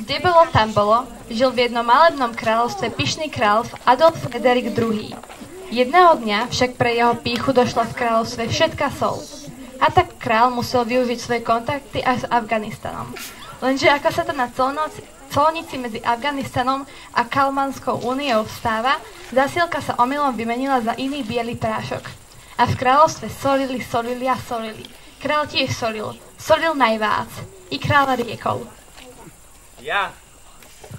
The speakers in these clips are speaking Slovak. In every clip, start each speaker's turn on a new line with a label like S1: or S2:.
S1: Kde bolo, tam bolo, žil v jednom malebnom kráľovstve pyšný kráľ Adolf Frederik II. Jedného dňa však pre jeho pýchu došla v kráľovstve všetka soľ. A tak kráľ musel využiť svoje kontakty až s Afganistanom. Lenže ako sa to na colnici medzi Afganistanom a Kalmanskou úniou vstáva, zasielka sa omylom vymenila za iný biely prášok. A v kráľovstve solili. Král tiež solil najvác. I kráľ riekol.
S2: Ja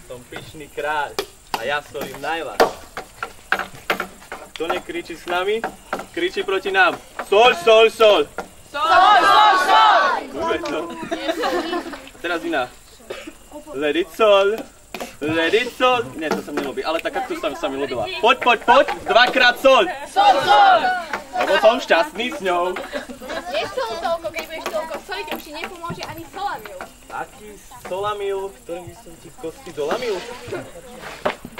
S2: som pyšný kráľ a ja solím najviac. Kto nekričí s nami, kričí proti nám. Sol! Kúže to. Teraz iná. Let it sol. Nie, to sa mi ľúbi, ale tak kaktus sa mi ľúbila. Poď, dvakrát sol. Sol! Lebo som šťastný s ňou.
S3: Nesol toľko, keď budeš toľko soliť, už ti nepomôže ani solamil.
S2: Aký solamil, ktorým by som ti kosti dolamil?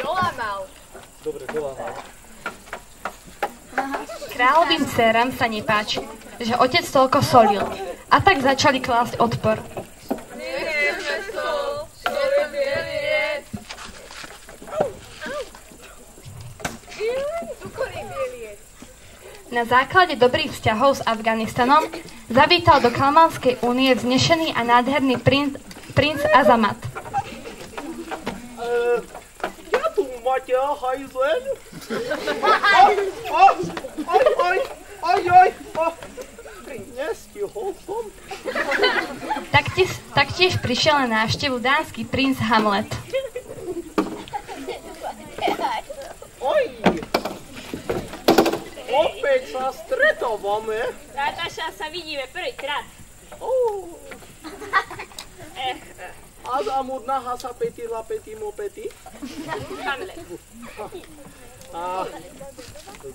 S3: Dolamal.
S2: Dobre, dolamal.
S1: Kráľovým dcerám sa nepáči, že otec toľko solil. A tak začali klásť odpor.
S3: Nechceme sol, chceme bieliec. Cukorý bieliec.
S1: Na základe dobrých vzťahov s Afganistanom zavítal do Kalmanskej únie vznešený a nádherný princ Azamat.
S2: Ja tu máte hajzlen. Aj, nestihol som.
S1: Taktiež prišiel na návštevu dánsky princ Hamlet.
S2: Oj, opäť sa stretávame.
S4: Natáša, sa vidíme prvýkrát.
S2: Azamud nahasa peti lapeti mopeti.
S4: Hamlet.
S2: A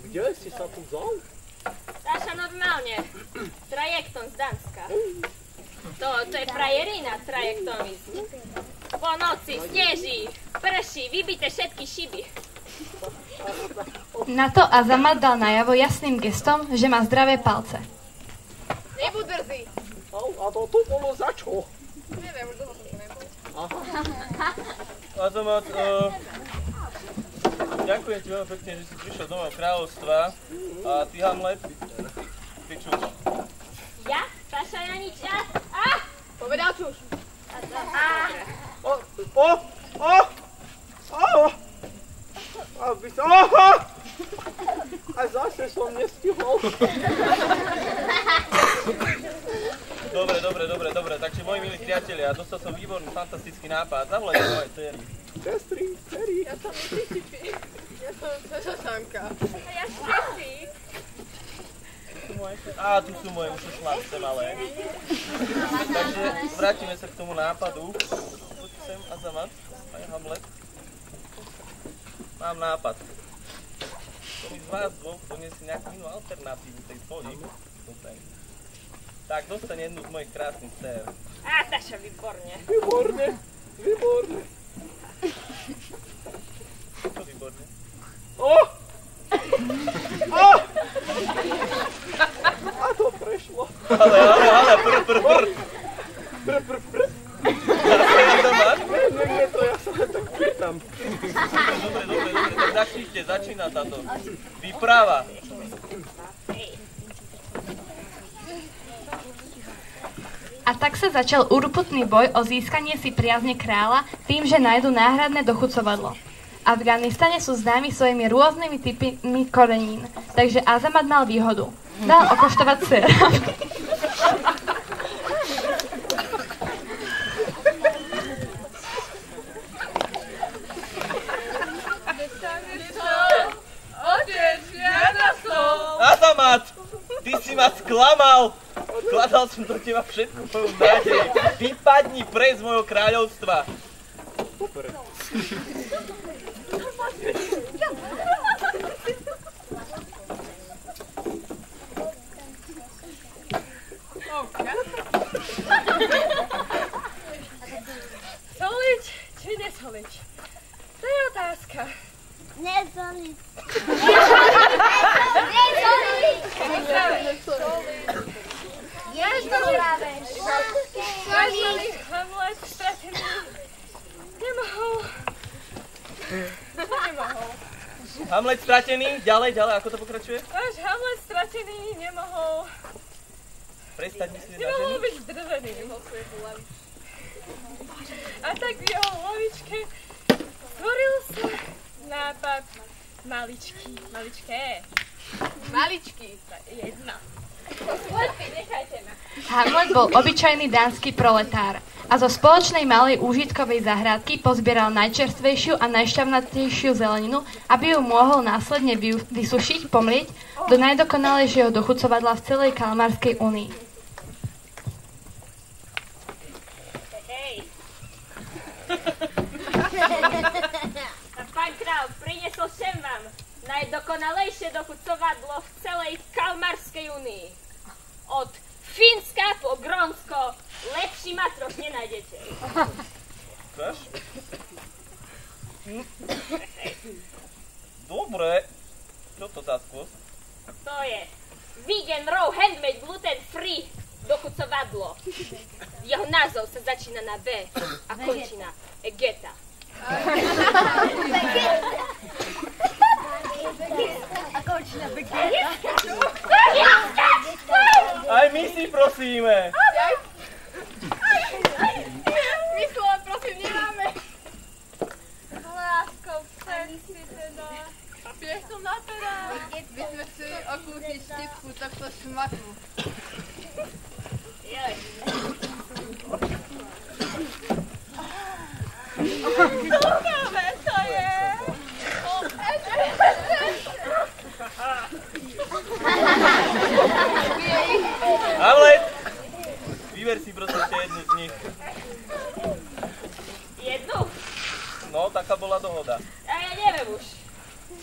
S2: kde si sa tu vzal?
S4: Táša, normálne. Trajektom z Dánska. To je frajerina trajektom ísť. Po noci sneží, prší, vybite všetky šiby.
S1: Na to Azamat dal najavo jasným gestom, že má zdravé palce.
S3: Nebuď drzý.
S2: A to tu bolo za čo?
S3: Neviem, už dlho som to nebol.
S2: Azamat, ďakujem ti veľmi pekne, že si prišiel do mojho kráľovstva. A ty, Hamlet, ty čuš.
S4: Ja? Táša, ja nič, ja?
S3: Povedal čuš.
S2: A zase som nestihol. Dobre, takže moji milí priatelia, dostal som výborný, fantastický nápad. Zavolajte moje dcery. Sestry.
S3: Ja som Mississippi. Ja som Sešošanka.
S4: A ja všetci.
S2: Tu sú moje už šlapce malé. Takže vrátime sa k tomu nápadu. Poď sem, Azamat, aj Hamlet. Mám nápad. To mi z vás dvoch doniesie nejakú inú alternatívu tej soli. Tak dostane jednu z mojich krásnych dcer.
S4: Táša, výborne.
S2: Výborne. Čo výborne? A to prešlo. Ale, prr. Nie, to ja sa len tak pýtam. Dobre, tak začína táto výprava.
S1: A tak sa začal urputný boj o získanie si priazne kráľa tým, že nájdu náhradné dochucovadlo. V Afganistane sú známi svojimi rôznymi typmi korenín, takže Azamat mal výhodu. Dal okoštovať syr.
S2: Azamat! Ty si ma sklamal! Vkladal som do teba všetku moju nádej. Vypadni preč z mojho kráľovstva.
S4: Soliť či nesoliť? To je otázka.
S5: Nesoliť.
S4: Nesoliť. Hamlet stratený.
S2: Hamlet stratený, ďalej, ako to pokračuje?
S6: Až Hamlet stratený nemohol...
S2: Prestať myslieť na ženy?
S6: Nemohol byť zdržený, nemohol svoju lavičku. A tak v jeho lavičke stvoril sa nápad maličké.
S3: Maličký.
S6: Jedna.
S1: Hamlet bol obyčajný dánsky proletár a zo spoločnej malej úžitkovej záhradky pozbieral najčerstvejšiu a najšťavnatejšiu zeleninu, aby ju mohol následne vysušiť, pomlieť do najdokonalejšieho dochucovadla v celej Kalmarskej únii.
S4: Pán král priniesol sem vám najdokonalejšie dochucovadlo v celej Kalmarskej únii. Od Fínska po Grónsko lepší matroš nenájdete.
S2: Chceš? Dobre. Čo to tá skôs?
S4: To je vegan raw handmade gluten free dochucovadlo. Jeho názov sa začína na V a končí na Egeta.
S2: Aj my si prosíme.
S3: My slova prosím nemáme.
S6: Lásko, chceš si teda...
S3: Piechom na teraz. My sme chceli okúsiť štipku tohto šmaku.
S4: Joj.
S6: Dúfame, to je!
S2: Hamlet! Vyber si prosím jednu z nich.
S4: Jednu?
S2: No, taká bola dohoda.
S4: A ja neviem už.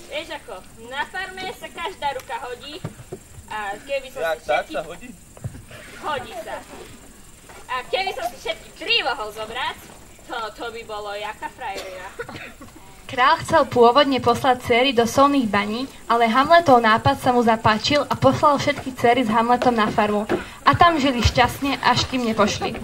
S4: Vieš ako, na farme sa každá ruka hodí a keby som
S2: Jak
S4: si
S2: tak
S4: všetky...
S2: sa hodí?
S4: Hodí sa. A keby som si všetky 3 mohol zobrať, to by bolo jaká frajerina.
S1: Král chcel pôvodne poslať dcery do solných baní, ale Hamletov nápad sa mu zapáčil a poslal všetky dcery s Hamletom na farmu. A tam žili šťastne, až kým nepošli.